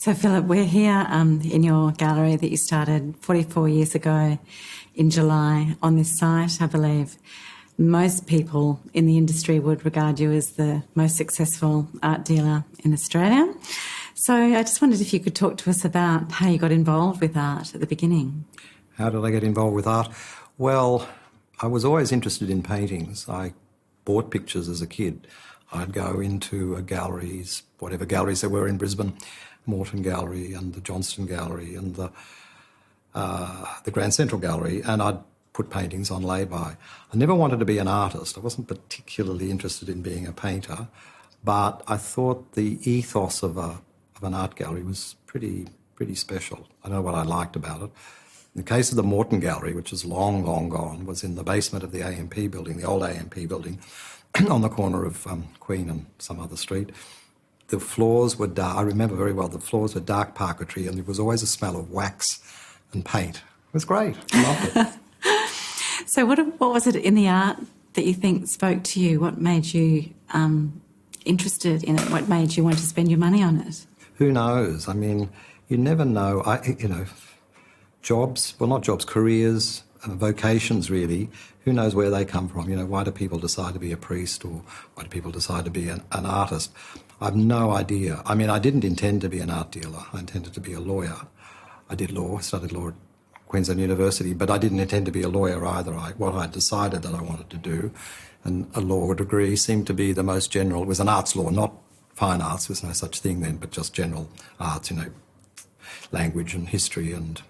So, Philip, we're here in your gallery that you started 44 years ago in July on this site. I believe most people in the industry would regard you as the most successful art dealer in Australia. So I just wondered if you could talk to us about how you got involved with art at the beginning. How did I get involved with art? Well, I was always interested in paintings. I bought pictures as a kid. I'd go into galleries, whatever galleries there were in Brisbane, Morton Gallery and the Johnston Gallery and the Grand Central Gallery, and I'd put paintings on lay-by. I never wanted to be an artist. I wasn't particularly interested in being a painter, but I thought the ethos of an art gallery was pretty special. I don't know what I liked about it. In the case of the Morton Gallery, which is long gone, was in the basement of the AMP building, the old AMP building, on the corner of Queen and some other street. The floors were dark. I remember very well, the floors were dark parquetry and there was always a smell of wax and paint. It was great. I loved it. So what was it in the art that you think spoke to you? What made you interested in it? What made you want to spend your money on it? Who knows? I mean, you never know. Jobs, well, not jobs, careers, vocations really, who knows where they come from? Why do people decide to be a priest or why do people decide to be an artist? I've no idea. I mean, I didn't intend to be an art dealer. I intended to be a lawyer. I did law, studied law at Queensland University, but I didn't intend to be a lawyer either. What I decided that I wanted to do, and a law degree seemed to be the most general. It was an arts law, not fine arts. There was no such thing then, but just general arts, language and history and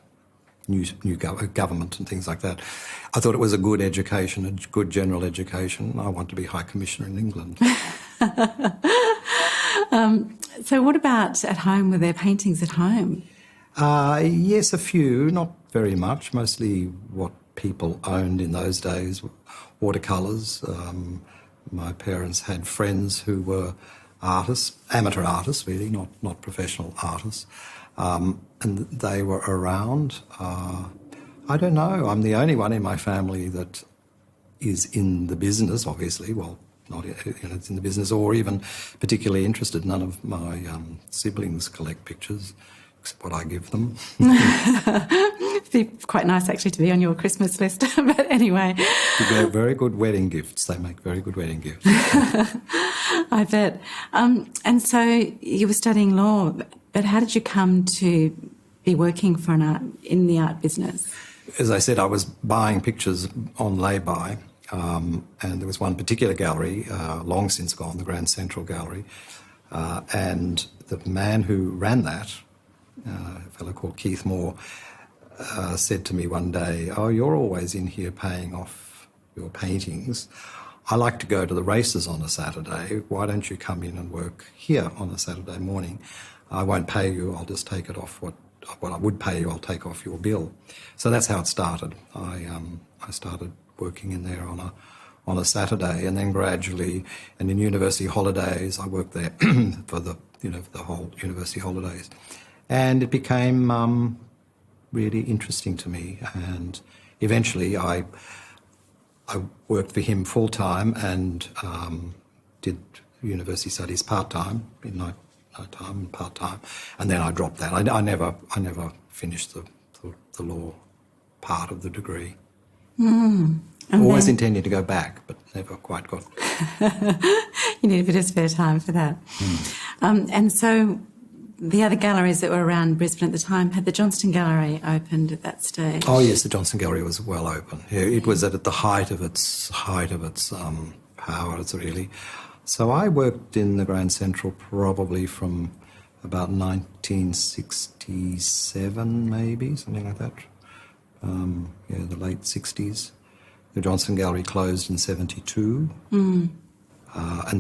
new government and things like that. I thought it was a good education, a good general education. I want to be High Commissioner in England. So what about at home? Were there paintings at home? Yes, a few, not very much, mostly what people owned in those days, watercolours. My parents had friends who were artists, amateur artists really, not professional artists. And they were around. I don't know. I'm the only one in my family that is in the business, obviously. Well, not it's in the business or even particularly interested. None of my siblings collect pictures, except what I give them. It'd be quite nice actually to be on your Christmas list. But anyway. They're very good wedding gifts. They make very good wedding gifts. I bet. And so you were studying law, but how did you come to be working in the art business? As I said, I was buying pictures on lay-by, and there was one particular gallery, long since gone, the Grand Central Gallery, and the man who ran that, a fellow called Keith Moore, said to me one day, "Oh, you're always in here paying off your paintings. I like to go to the races on a Saturday. Why don't you come in and work here on a Saturday morning? I won't pay you. I'll just take it off what I would pay you. I'll take off your bill." So that's how it started. I started working in there on a Saturday, and then gradually, and in university holidays, I worked there for the whole university holidays, and it became really interesting to me. And eventually, I worked for him full time and did university studies part time in night time and part time, and then I dropped that. I never finished the law part of the degree. Always intending to go back, but never quite got. You need a bit of spare time for that. And so the other galleries that were around Brisbane at the time, had the Johnston Gallery opened at that stage? Oh yes, the Johnston Gallery was well open. Yeah, it was at the height of its power. It's really. So I worked in the Grand Central probably from about 1967, maybe something like that. The late 60s. The Johnston Gallery closed in 72, and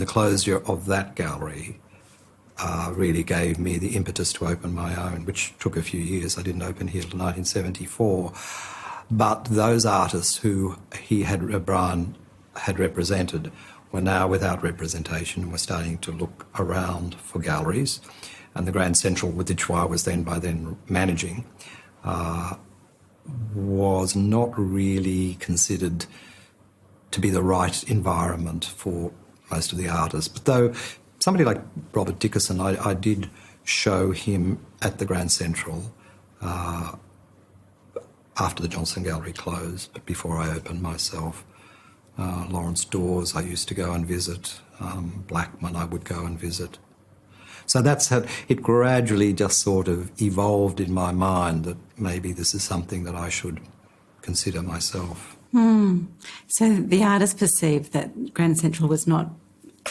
the closure of that gallery really gave me the impetus to open my own, which took a few years. I didn't open here till 1974. But those artists who Brian had represented were now without representation and were starting to look around for galleries. And the Grand Central, which I was by then managing, was not really considered to be the right environment for most of the artists. But though somebody like Robert Dickerson, I did show him at the Grand Central after the Johnston Gallery closed, but before I opened myself. Lawrence Dawes I used to go and visit. Blackman I would go and visit. So that's how it gradually just sort of evolved in my mind that maybe this is something that I should consider myself. So the artist perceived that Grand Central was not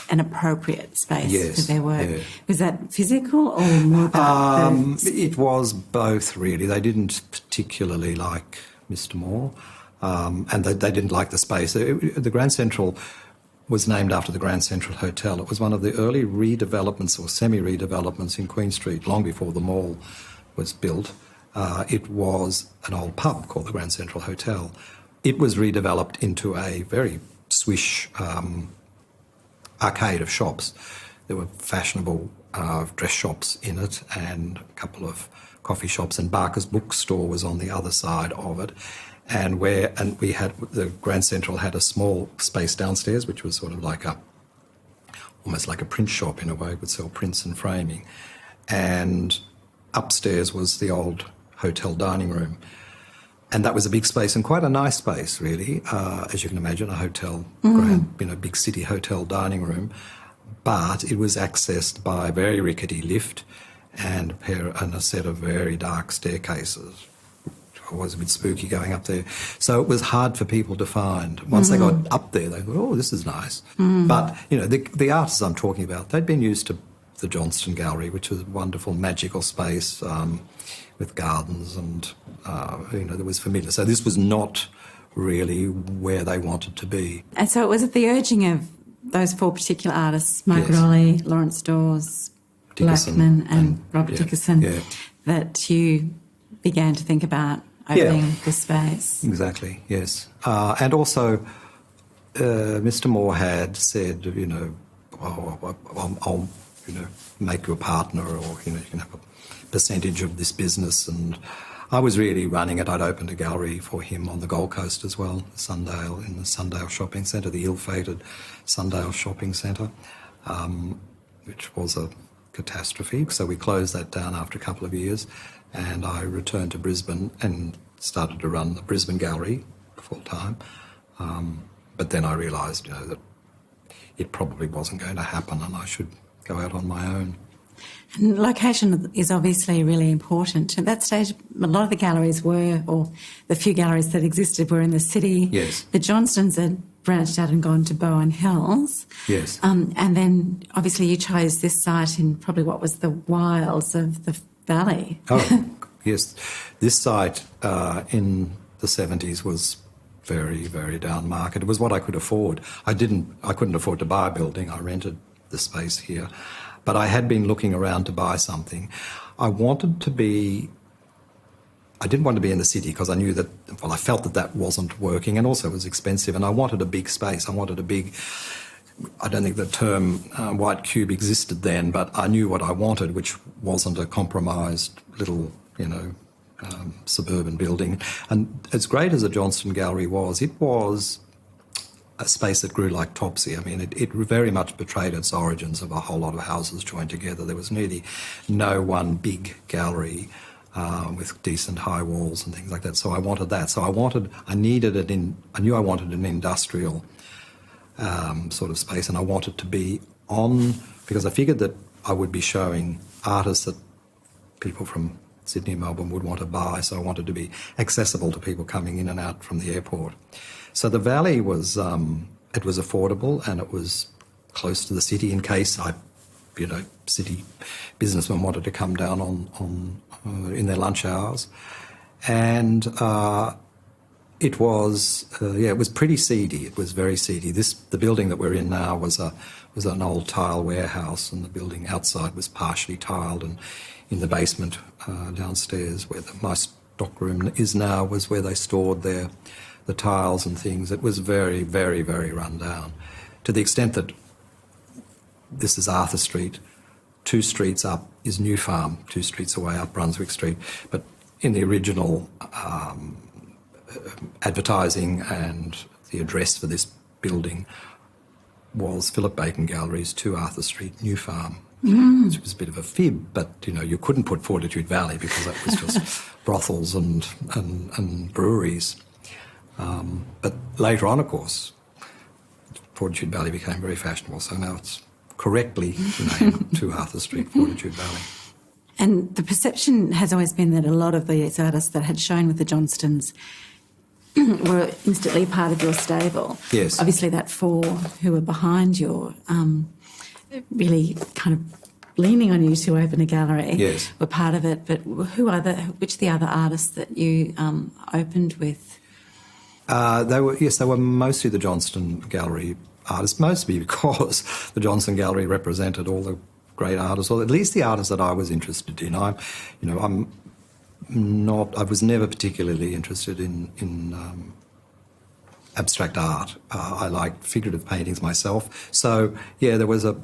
an appropriate space for their work. Yeah. Was that physical or more about It was both, really. They didn't particularly like Mr. Moore, and they didn't like the space. The Grand Central was named after the Grand Central Hotel. It was one of the early redevelopments or semi-redevelopments in Queen Street, long before the mall was built. It was an old pub called the Grand Central Hotel. It was redeveloped into a very swish arcade of shops. There were fashionable dress shops in it and a couple of coffee shops, and Barker's bookstore was on the other side of it. And we had the Grand Central had a small space downstairs, which was sort of like almost like a print shop in a way, would sell prints and framing. And upstairs was the old hotel dining room. And that was a big space and quite a nice space, really, as you can imagine, a hotel, big city hotel dining room. But it was accessed by a very rickety lift and a set of very dark staircases. It was a bit spooky going up there. So it was hard for people to find. Once they got up there, they thought, oh, this is nice. But, the artists I'm talking about, they'd been used to the Johnston Gallery, which was a wonderful, magical space with gardens and, that was familiar. So this was not really where they wanted to be. And so it was at the urging of those four particular artists, Magra Dali, Lawrence Dawes, Dickerson, Blackman and Robert Dickerson, yeah. that you began to think about opening the space. Exactly, yes. And also, Mr. Moore had said, I'll make you a partner, or, you can have a percentage of this business. And I was really running it. I'd opened a gallery for him on the Gold Coast as well, Sundial, in the Sundial Shopping Centre, the ill-fated Sundial Shopping Centre, which was a catastrophe. So we closed that down after a couple of years, and I returned to Brisbane and started to run the Brisbane Gallery full-time. But then I realised, that it probably wasn't going to happen and I should go out on my own. And location is obviously really important. At that stage, a lot of the galleries were, or the few galleries that existed, were in the city. Yes. The Johnstons had branched out and gone to Bowen Hills. Yes. And then obviously you chose this site in probably what was the wilds of the valley. Oh, yes. This site in the 70s was very, very down market. It was what I could afford. I couldn't afford to buy a building. I rented the space here. But I had been looking around to buy something. I didn't want to be in the city because I knew that, I felt that wasn't working, and also it was expensive, and I wanted a big space. I wanted I don't think the term white cube existed then, but I knew what I wanted, which wasn't a compromised little, suburban building. And as great as the Johnston Gallery was, it was a space that grew like Topsy. I mean, it very much betrayed its origins of a whole lot of houses joined together. There was nearly no one big gallery with decent high walls and things like that. So I wanted that. So I knew I wanted an industrial sort of space, and I wanted to be on, because I figured that I would be showing artists that people from Sydney and Melbourne would want to buy, so I wanted to be accessible to people coming in and out from the airport. So the valley was, it was affordable, and it was close to the city in case city businessmen wanted to come down on in their lunch hours. And it was pretty seedy. It was very seedy. The building that we're in now was an old tile warehouse, and the building outside was partially tiled, and in the basement downstairs where my stockroom is now was where they stored the tiles and things. It was very, very, very run down, to the extent that this is Arthur Street. 2 streets up is New Farm, 2 streets away up Brunswick Street. But in the original advertising and the address for this building was Philip Bacon Galleries, 2 Arthur Street, New Farm, which was a bit of a fib, but, you couldn't put Fortitude Valley because that was just brothels and breweries. But later on, of course, Fortitude Valley became very fashionable, so now it's correctly named 2 Arthur Street, Fortitude Valley. And the perception has always been that a lot of these artists that had shown with the Johnstons were instantly part of your stable. Yes. Obviously that 4 who were behind you, really kind of leaning on you to open a gallery, yes, were part of it. But which are the other artists that you opened with? They were mostly the Johnston Gallery artists, mostly because the Johnston Gallery represented all the great artists, or at least the artists that I was interested in. I was never particularly interested in abstract art. I liked figurative paintings myself. So yeah, there was a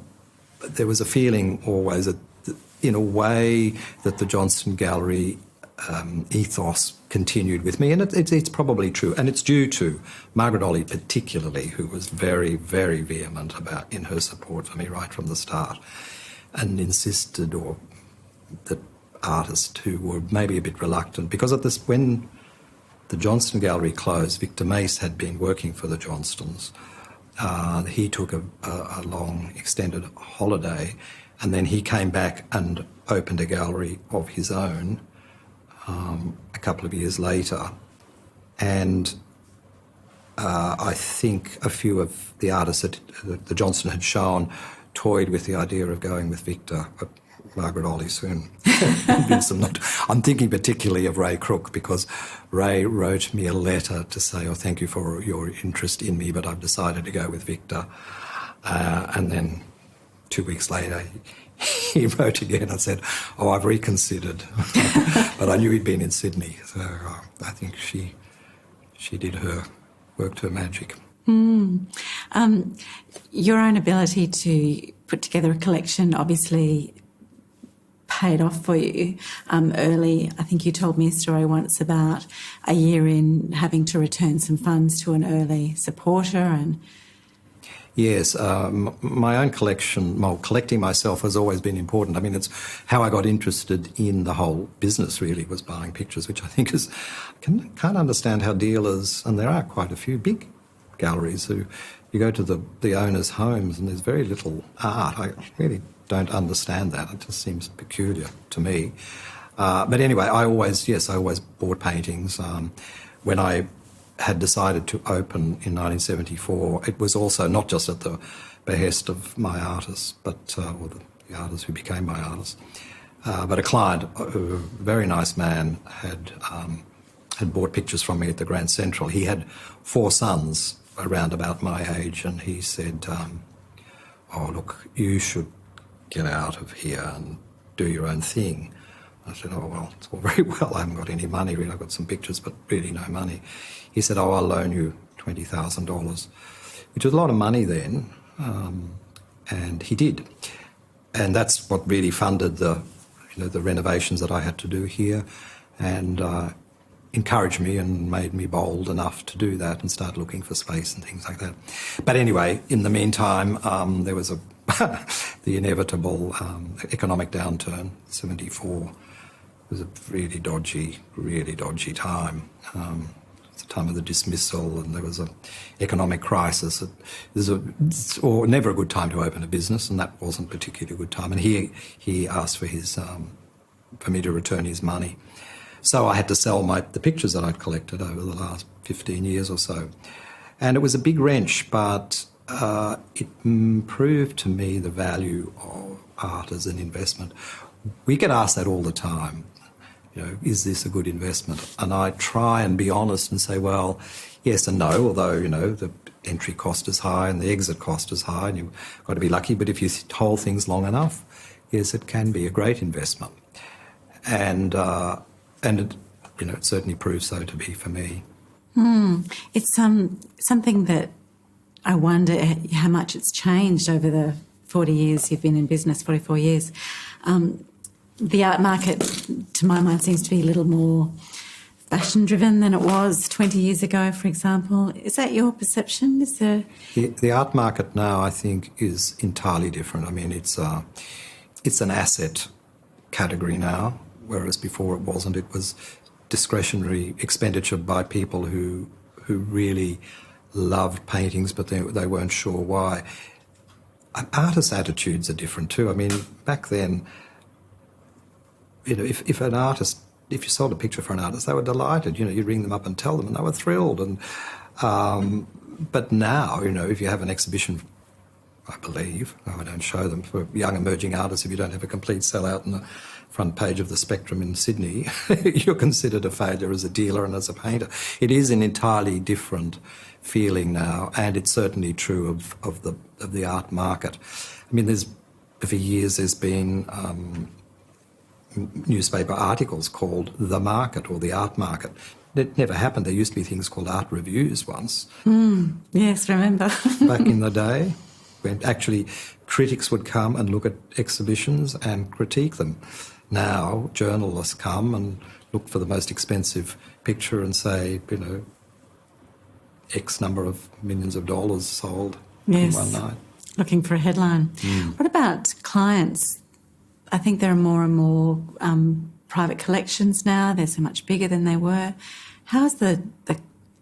feeling always that, in a way, that the Johnston Gallery ethos continued with me, and it's probably true, and it's due to Magra Dali particularly, who was very, very vehement in her support for me right from the start, and insisted that artists who were maybe a bit reluctant, because when the Johnston Gallery closed, Victor Mace had been working for the Johnstons. He took a long extended holiday, and then he came back and opened a gallery of his own a couple of years later. And I think a few of the artists that the Johnston had shown toyed with the idea of going with Victor, but Magra Dali soon convinced them not. I'm thinking particularly of Ray Crook, because Ray wrote me a letter to say, thank you for your interest in me, but I've decided to go with Victor. And then 2 weeks later, he wrote again and said, I've reconsidered. But I knew he'd been in Sydney, so I think she worked her magic. Your own ability to put together a collection obviously paid off for you early. I think you told me a story once about a year in having to return some funds to an early supporter. And yes, my own collection, collecting myself has always been important. I mean, it's how I got interested in the whole business, really, was buying pictures, which I think can't understand how dealers, and there are quite a few big galleries who, you go to the owners' homes and there's very little art. I really don't understand that. It just seems peculiar to me. But anyway, I always bought paintings. When I had decided to open in 1974, it was also not just at the behest of my artists, but or the artists who became my artists, but a client, a very nice man, had bought pictures from me at the Grand Central. He had 4 sons around about my age, and he said, look, you should get out of here and do your own thing. I said, it's all very well, I haven't got any money really, I've got some pictures but really no money. He said, I'll loan you $20,000, which was a lot of money then, and he did. And that's what really funded the renovations that I had to do here, and encouraged me and made me bold enough to do that and start looking for space and things like that. But anyway, in the meantime, there was the inevitable economic downturn. 1974 was a really dodgy time. It's the time of the dismissal, and there was an economic crisis. It's never a good time to open a business, and that wasn't particularly a good time. And he asked for me to return his money. So I had to sell the pictures that I'd collected over the last 15 years or so. And it was a big wrench, but it proved to me the value of art as an investment. We get asked that all the time, is this a good investment? And I try and be honest and say, well, yes and no, although, the entry cost is high and the exit cost is high, and you've got to be lucky. But if you hold things long enough, yes, it can be a great investment. And it certainly proves so to be for me. It's something that I wonder how much it's changed over the 40 years you've been in business, 44 years. The art market, to my mind, seems to be a little more fashion-driven than it was 20 years ago, for example. Is that your perception? The art market now, I think, is entirely different. I mean, it's it's an asset category now, whereas before it wasn't. It was discretionary expenditure by people who really loved paintings, but they weren't sure why. Artists' attitudes are different too. I mean, back then, if an artist, if you sold a picture for an artist, they were delighted. You'd ring them up and tell them, and they were thrilled. And but now, if you have an exhibition, I believe, I don't show them, for young emerging artists, if you don't have a complete sellout on the front page of the Spectrum in Sydney, you're considered a failure as a dealer and as a painter. It is an entirely different feeling now, and it's certainly true of the art market. I mean, for years there's been newspaper articles called The Market or The Art Market. It never happened. There used to be things called art reviews once. Yes, remember. Back in the day, when actually critics would come and look at exhibitions and critique them. Now, journalists come and look for the most expensive picture and say, X number of millions of dollars sold in one night. Looking for a headline. What about clients? I think there are more and more private collections now. They're so much bigger than they were. How's the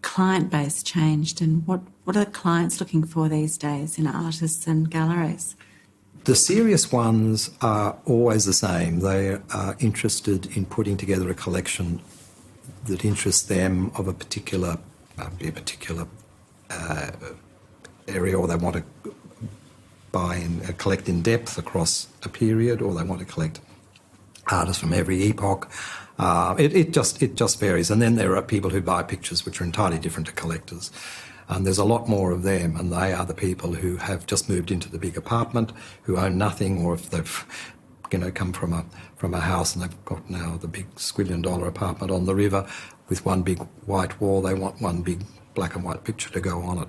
client base changed, and what are the clients looking for these days in artists and galleries? The serious ones are always the same. They are interested in putting together a collection that interests them of a particular area, or they want to buy and collect in depth across a period, or they want to collect artists from every epoch. It just varies. And then there are people who buy pictures which are entirely different to collectors. And there's a lot more of them, and they are the people who have just moved into the big apartment, who own nothing, or if they've come from a house and they've got now the big squillion-dollar apartment on the river with one big white wall, they want one big black and white picture to go on it.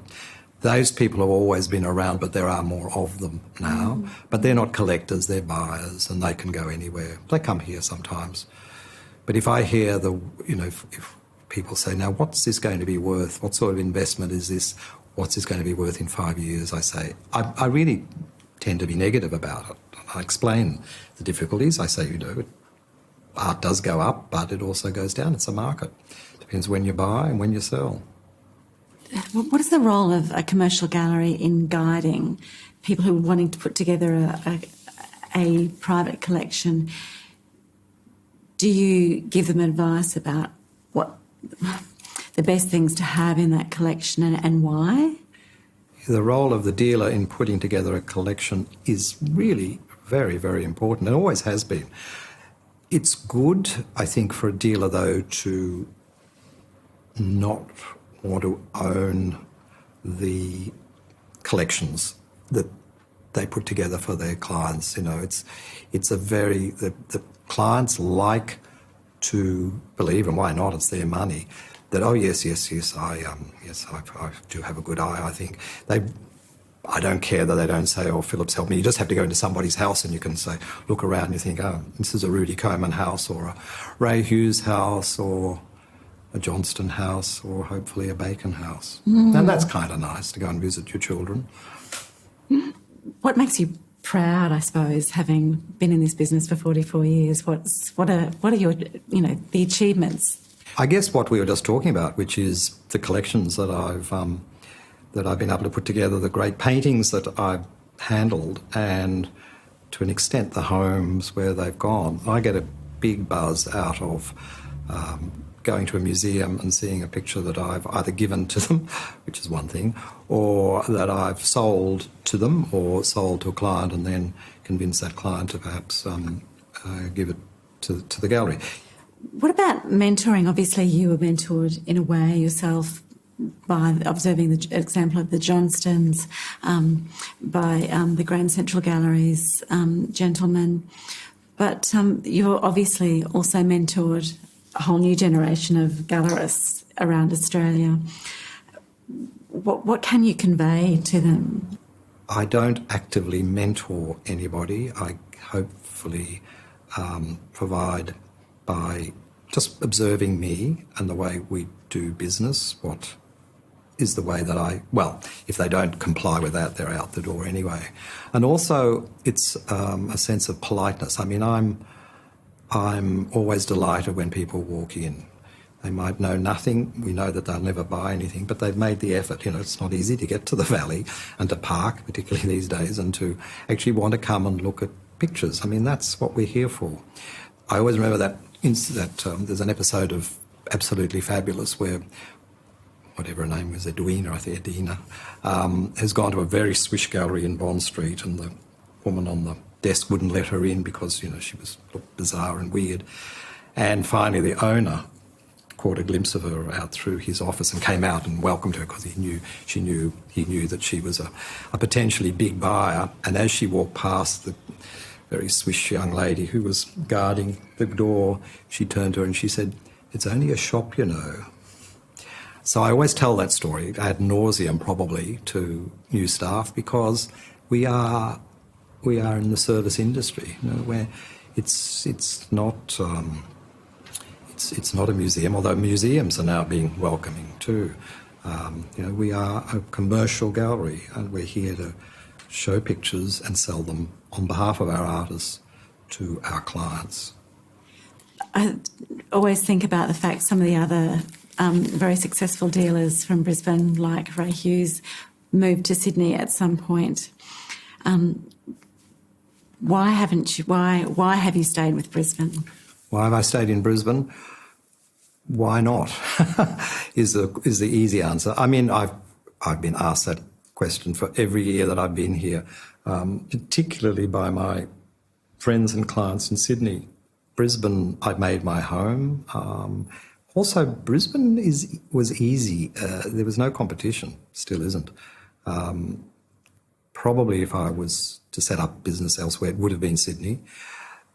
Those people have always been around, but there are more of them now. But they're not collectors, they're buyers, and they can go anywhere. They come here sometimes. But if I hear if people say, now what's this going to be worth? What sort of investment is this? What's this going to be worth in 5 years? I say, I really tend to be negative about it. I explain the difficulties. I say, art does go up, but it also goes down. It's a market. Depends when you buy and when you sell. What is the role of a commercial gallery in guiding people who are wanting to put together a private collection? Do you give them advice about what the best things to have in that collection and why? The role of the dealer in putting together a collection is really very, very important, and always has been. It's good, I think, for a dealer, though, to not want to own the collections that they put together for their clients. It's a very the clients like to believe, and why not? It's their money. That I do have a good eye. I think I don't care that they don't say, Phillips help me. You just have to go into somebody's house and you can say, look around and you think, this is a Rudy Coleman house, or a Ray Hughes house, or a Johnston house, or hopefully a Bacon house. And that's kind of nice to go and visit your children. What makes you proud, I suppose, having been in this business for 44 years? What are your, the achievements? I guess what we were just talking about, which is the collections that I've been able to put together, the great paintings that I've handled, and to an extent the homes where they've gone. I get a big buzz out of going to a museum and seeing a picture that I've either given to them, which is one thing, or that I've sold to them or sold to a client and then convinced that client to perhaps give it to the gallery. What about mentoring? Obviously you were mentored in a way yourself by observing the example of the Johnstons, by the Grand Central Gallery's gentlemen. But you're obviously also mentored a whole new generation of gallerists around Australia. What can you convey to them? I don't actively mentor anybody. I hopefully provide by just observing me and the way we do business, what is the way that if they don't comply with that, they're out the door anyway. And also, it's a sense of politeness. I mean, I'm always delighted when people walk in. They might know nothing. We know that they'll never buy anything, but they've made the effort. You know, it's not easy to get to the valley and to park, particularly these days, and to actually want to come and look at pictures. I mean, that's what we're here for. I always remember that there's an episode of Absolutely Fabulous where whatever her name was, Edwina, I think, Edina, has gone to a very swish gallery in Bond Street, and the woman on the desk wouldn't let her in because, you know, she looked bizarre and weird. And finally the owner caught a glimpse of her out through his office and came out and welcomed her because he knew that she was a potentially big buyer. And as she walked past the very swish young lady who was guarding the door, she turned to her and she said, "It's only a shop, you know." So I always tell that story ad nauseum, probably, to new staff, because we are in the service industry, you know, where it's not a museum, although museums are now being welcoming too. You know, we are a commercial gallery, and we're here to show pictures and sell them on behalf of our artists to our clients. I always think about the fact some of the other very successful dealers from Brisbane, like Ray Hughes, moved to Sydney at some point. Why haven't you? Why have you stayed with Brisbane? Why have I stayed in Brisbane? Why not? is the easy answer. I mean, I've been asked that question for every year that I've been here, particularly by my friends and clients in Sydney. Brisbane, I made my home. Also, Brisbane was easy. There was no competition, still isn't. Probably if I was to set up business elsewhere, it would have been Sydney.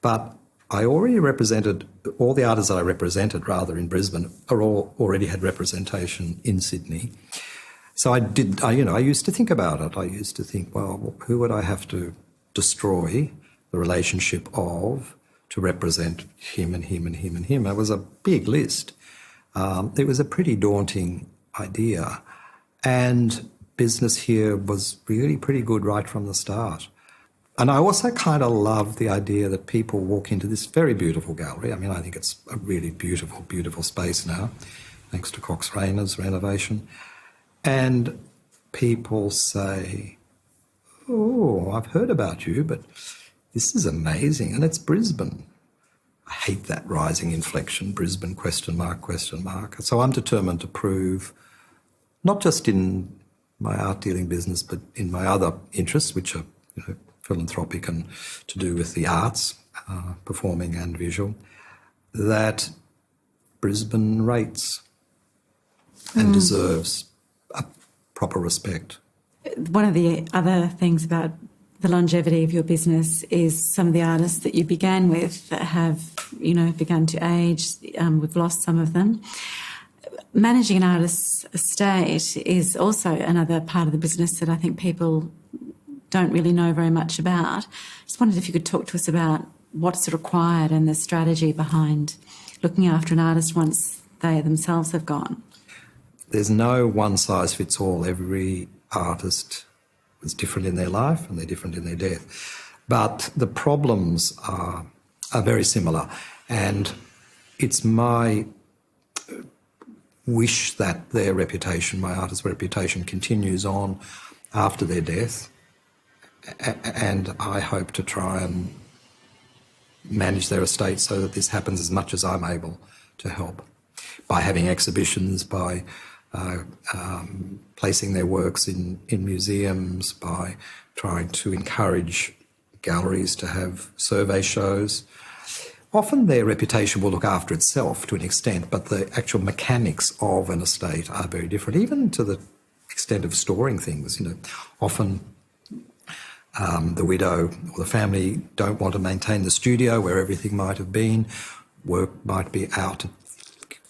But I already represented, all the artists that I represented, rather, in Brisbane already had representation in Sydney. So I used to think about it. I used to think, well, who would I have to destroy the relationship of to represent him and him and him and him? It was a big list. It was a pretty daunting idea. And business here was really pretty good right from the start. And I also kind of love the idea that people walk into this very beautiful gallery. I mean, I think it's a really beautiful, beautiful space now, thanks to Cox Rayner's renovation. And people say, "Oh, I've heard about you, but this is amazing, and it's Brisbane." I hate that rising inflection, Brisbane, question mark, question mark. So I'm determined to prove, not just in my art dealing business, but in my other interests, which are, you know, philanthropic and to do with the arts, performing and visual, that Brisbane rates and deserves a proper respect. One of the other things about the longevity of your business is some of the artists that you began with have, you know, begun to age. We've lost some of them. Managing an artist's estate is also another part of the business that I think people don't really know very much about. Just wondered if you could talk to us about what's required and the strategy behind looking after an artist once they themselves have gone. There's no one size fits all. Every artist is different in their life and they're different in their death. But the problems are very similar. And it's my wish that their reputation, my artist's reputation, continues on after their death. And I hope to try and manage their estate so that this happens as much as I'm able to help, by having exhibitions, by placing their works in museums, by trying to encourage galleries to have survey shows. Often their reputation will look after itself to an extent, but the actual mechanics of an estate are very different, even to the extent of storing things. You know, often the widow or the family don't want to maintain the studio where everything might have been. Work might be out at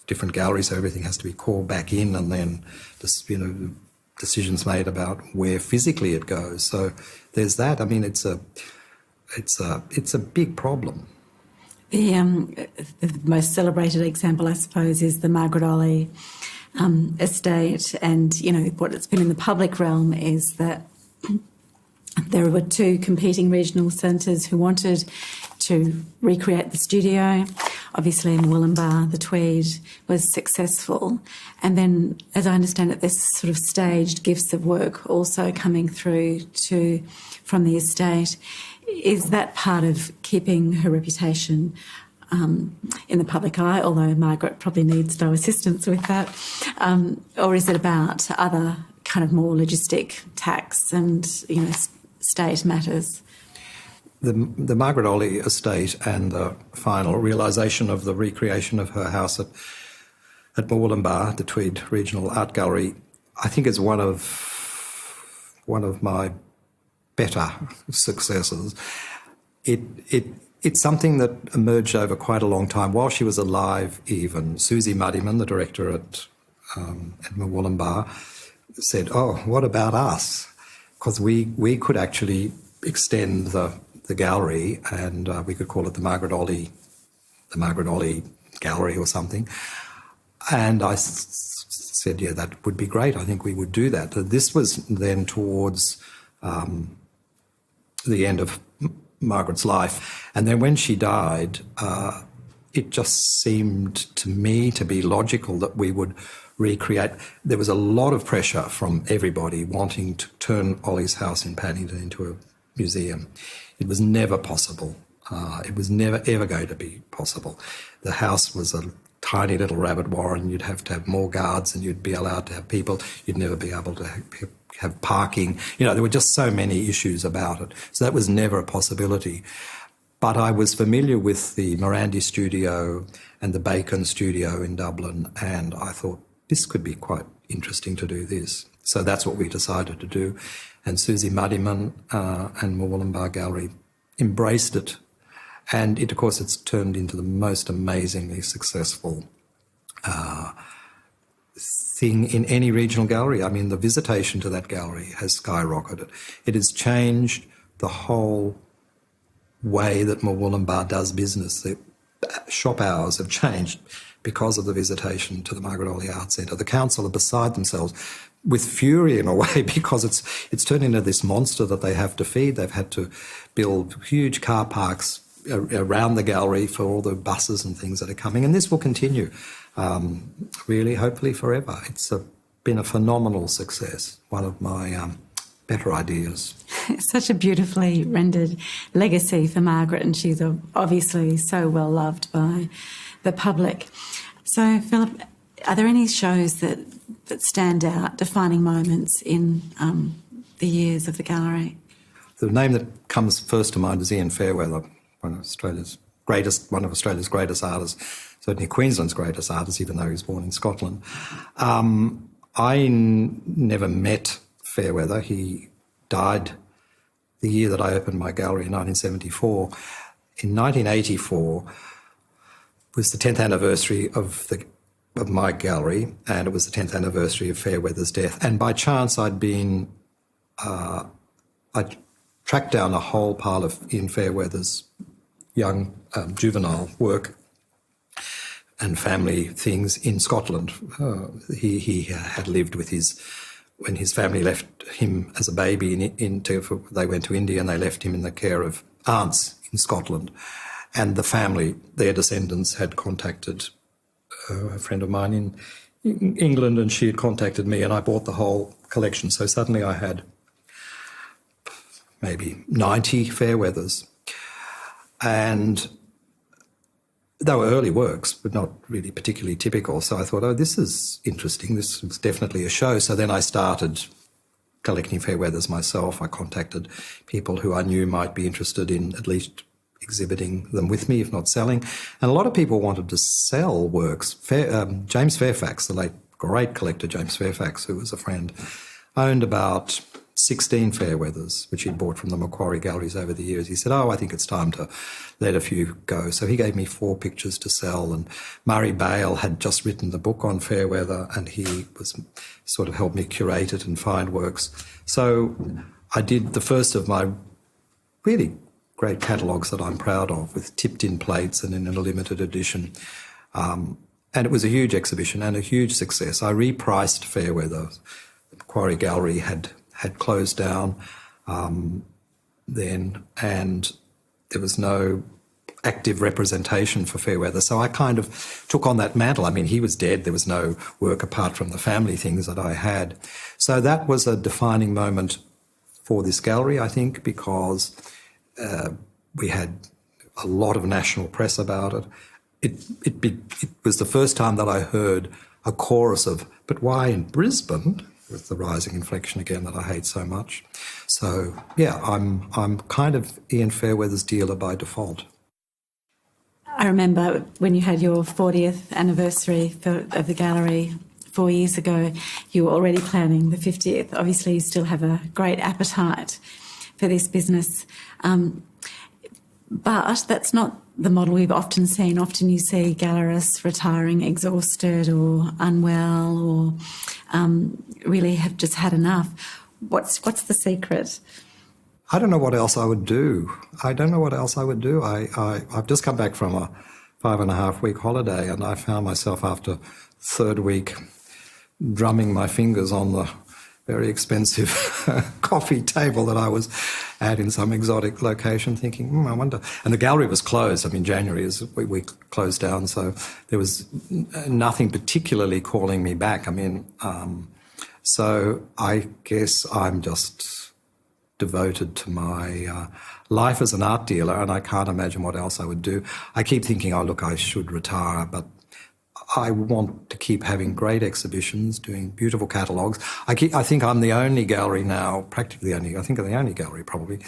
different galleries, so everything has to be called back in, and then just, you know, decisions made about where physically it goes. So there's that. I mean, it's a big problem. The most celebrated example, I suppose, is the Magra Dali estate, and what it's been in the public realm is that there were two competing regional centres who wanted to recreate the studio. Obviously, in Wollumbar, the Tweed was successful. And then, as I understand it, there's sort of staged gifts of work also coming through from the estate. Is that part of keeping her reputation in the public eye, although Margaret probably needs no assistance with that? Or is it about other kind of more logistic tax and, state matters? The Magra Dali estate and the final realisation of the recreation of her house at Wollumbar, the Tweed Regional Art Gallery, I think is one of my better successes. It's something that emerged over quite a long time. While she was alive even, Susie Muddiman, the director at Wollumbar, said, "Oh, what about us?" Because we could actually extend the gallery, and we could call it the Magra Dali Gallery or something. And I said, yeah, that would be great. I think we would do that. This was then towards the end of Margaret's life. And then when she died, it just seemed to me to be logical that we would recreate. There was a lot of pressure from everybody wanting to turn Ollie's house in Paddington into a museum. It was never possible. It was never, ever going to be possible. The house was a tiny little rabbit warren. You'd have to have more guards and you'd be allowed to have people. You'd never be able to have parking. There were just so many issues about it. So that was never a possibility. But I was familiar with the Morandi studio and the Bacon studio in Dublin, and I thought this could be quite interesting to do this. So that's what we decided to do. And Susie Muddiman and Wollumbar Gallery embraced it. And of course, it's turned into the most amazingly successful thing in any regional gallery. I mean, the visitation to that gallery has skyrocketed. It has changed the whole way that Wollumbar does business. The shop hours have changed because of the visitation to the Magra Dali Art Centre. The council are beside themselves with fury in a way because it's turned into this monster that they have to feed. They've had to build huge car parks around the gallery for all the buses and things that are coming, and this will continue, really, hopefully forever. It's been a phenomenal success, one of my better ideas. Such a beautifully rendered legacy for Margaret, and she's obviously so well loved by the public. So, Philip, are there any shows that stand out, defining moments in the years of the gallery? The name that comes first to mind is Ian Fairweather, one of Australia's greatest artists, certainly Queensland's greatest artist, even though he was born in Scotland. I never met Fairweather. He died the year that I opened my gallery in 1974. In 1984 was the 10th anniversary of my gallery, and it was the 10th anniversary of Fairweather's death. And by chance, I tracked down a whole pile of Ian Fairweather's young juvenile work and family things in Scotland. He had lived with when his family left him as a baby, they went to India and they left him in the care of aunts in Scotland. And the family, their descendants, had contacted a friend of mine in England, and she had contacted me, and I bought the whole collection. So suddenly I had maybe 90 Fairweathers. And they were early works, but not really particularly typical. So I thought, this is interesting. This was definitely a show. So then I started collecting Fairweathers myself. I contacted people who I knew might be interested in at least exhibiting them with me, if not selling. And a lot of people wanted to sell works. James Fairfax, the late great collector James Fairfax, who was a friend, owned about 16 Fairweathers, which he'd bought from the Macquarie galleries over the years. He said, I think it's time to let a few go. So he gave me 4 pictures to sell, and Murray Bale had just written the book on Fairweather, and he was sort of helped me curate it and find works. So I did the first of my really great catalogues that I'm proud of, with tipped-in plates and in a limited edition. And it was a huge exhibition and a huge success. I repriced Fairweather. The Macquarie Gallery had closed down then, and there was no active representation for Fairweather. So I kind of took on that mantle. I mean, he was dead. There was no work apart from the family things that I had. So that was a defining moment for this gallery, I think, because we had a lot of national press about it. It was the first time that I heard a chorus of, but why in Brisbane? With the rising inflection again that I hate so much. So, yeah, I'm kind of Ian Fairweather's dealer by default. I remember when you had your 40th anniversary of the gallery 4 years ago, you were already planning the 50th. Obviously, you still have a great appetite for this business. But that's not the model we've often seen. Often you see gallerists retiring exhausted or unwell or really have just had enough. What's the secret? I don't know what else I would do. I've just come back from a 5.5-week holiday, and I found myself after third week drumming my fingers on the very expensive coffee table that I was at in some exotic location, thinking, I wonder. And the gallery was closed. I mean, January is we closed down, so there was nothing particularly calling me back. I mean, so I guess I'm just devoted to my life as an art dealer, and I can't imagine what else I would do. I keep thinking, oh, look, I should retire, but I want to keep having great exhibitions, doing beautiful catalogues. I think I'm the only gallery now, practically the only, I think I'm the only gallery probably,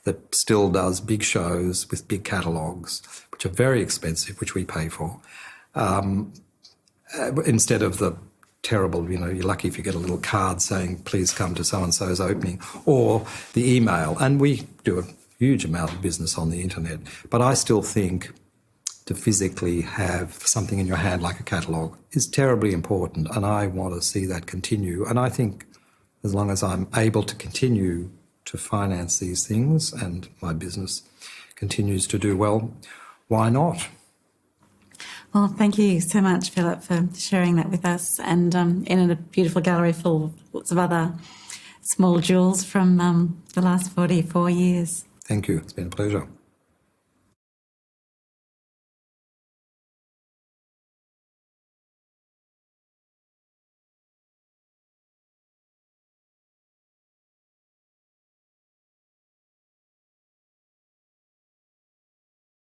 that still does big shows with big catalogues, which are very expensive, which we pay for, instead of the terrible, you're lucky if you get a little card saying, please come to so-and-so's opening, or the email. And we do a huge amount of business on the internet. But I still think to physically have something in your hand like a catalogue is terribly important, and I want to see that continue. And I think as long as I'm able to continue to finance these things and my business continues to do well, why not? Well, thank you so much, Philip, for sharing that with us, and in a beautiful gallery full of lots of other small jewels from the last 44 years. Thank you. It's been a pleasure.